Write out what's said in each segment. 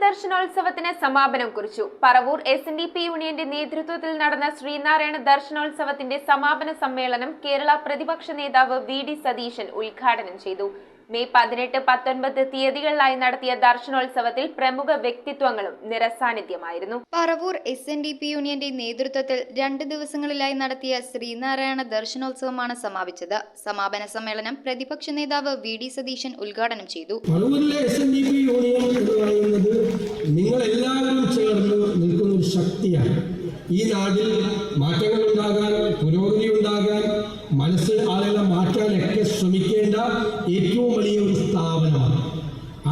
ദർശനോത്സവത്തിന് സമാപനം കുറിച്ചു. പറവൂർ SNDP യൂണിയന്റെ നേതൃത്വത്തിൽ നടന്ന ശ്രീനാരായണ ദർശനോത്സവത്തിന്റെ സമാപന സമ്മേളനം കേരള പ്രതിപക്ഷ നേതാവ് VD സതീശൻ ഉദ്ഘാടനം ചെയ്തു. മെയ് 18, 19 തീയതികളിലായി നടത്തിയ ദർശനോത്സവത്തിൽ പ്രമുഖ വ്യക്തിത്വങ്ങളും നിറസാന്നിധ്യമായിരുന്നു. പറവൂർ SNDP യൂണിയന്റെ നേതൃത്വത്തിൽ 2 ദിവസങ്ങളിലായി നടത്തിയ ശ്രീനാരായണ ദർശനോത്സവമാണ് സമാപിച്ചത്. സമാപന സമ്മേളനം പ്രതിപക്ഷ നേതാവ് VD സതീശൻ ഉദ്ഘാടനം ചെയ്തു. പറവൂരിലെ SNDP യൂണിയൻ എന്ന് പറയുന്നത് നിങ്ങൾ എല്ലാവരും ചേർന്ന് നിൽക്കുന്ന ഒരു ശക്തിയാണ്. ഈ നാട്ടിൽ മാറ്റങ്ങൾ ഉണ്ടാകാൻ, പുരോഗതി ഉണ്ടാകാൻ, മനസ്സിൽ ആളുകളെ മാറ്റാനൊക്കെ ശ്രമിക്കേണ്ട ഏറ്റവും വലിയ ഒരു സ്ഥാപനമാണ്.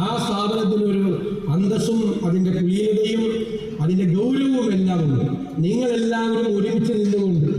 ആ സ്ഥാപനത്തിനൊരു അന്തസ്സും അതിൻ്റെ കുലീനതയും അതിൻ്റെ ഗൗരവവും എല്ലാം ഉണ്ട്. നിങ്ങളെല്ലാവരും ഒരുമിച്ച് നിന്നുകൊണ്ട്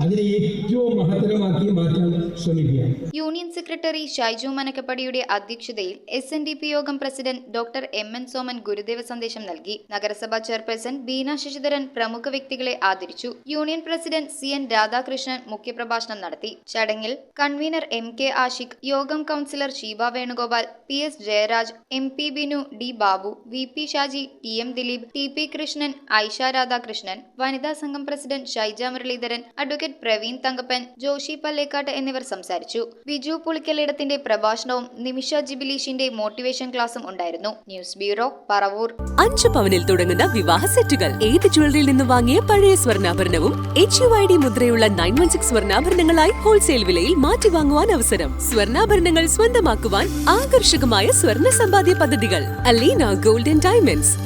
അതിനെ ഏറ്റവും മഹത്തരമാക്കി മാറ്റാൻ ശ്രമിക്കുക. യൂണിയൻ സെക്രട്ടറി ഷൈജു മനക്കപ്പടിയുടെ അധ്യക്ഷതയിൽ SNDP യോഗം president doctor MN Soman Gurudeva സന്ദേശം നൽകി. നഗരസഭാ ചെയർപേഴ്സൺ ബീന ശശിധരൻ പ്രമുഖ വ്യക്തികളെ ആദരിച്ചു. യൂണിയൻ പ്രസിഡന്റ് CN രാധാകൃഷ്ണൻ മുഖ്യപ്രഭാഷണം നടത്തി. ചടങ്ങിൽ കൺവീനർ MK ആഷിഖ്, യോഗം councillor Sheeba Venugopal, PS Jayaraj, MP Binu, D Babu, VP Shaji, TM Dileep, TP Krishnan, Aisha Radhakrishnan, വനിതാ സംഘം പ്രസിഡന്റ് ഷൈജ മുരളീധരൻ, അഡ്വക്കേറ്റ് പ്രവീൺ തങ്കപ്പൻ, ജോഷി പല്ലേക്കാട്ട് എന്നിവർ സംസാരിച്ചു. ബിജു പുളിക്കലിടത്തിന്റെ പ്രഭാഷണവും നിമിഷ ജിബിലീഷിന്റെ മോട്ടിവേഷൻ ക്ലാസും ഉണ്ടായിരുന്നു. News bureau, Paravur. 5 പവനിൽ തുടങ്ങുന്ന വിവാഹ സെറ്റുകൾ. ഏത് ജ്വല്ലറിയിൽ നിന്ന് വാങ്ങിയ പഴയ സ്വർണ്ണാഭരണവും HUID മുദ്രയുള്ള 916 സ്വർണ്ണാഭരണങ്ങളായി ഹോൾസെയിൽ വിലയിൽ മാറ്റി വാങ്ങുവാൻ അവസരം. സ്വർണ്ണാഭരണങ്ങൾ സ്വന്തമാക്കുവാൻ ആകർഷകമായ സ്വർണ്ണ സമ്പാദ്യ പദ്ധതികൾ. Aleena gold and diamonds.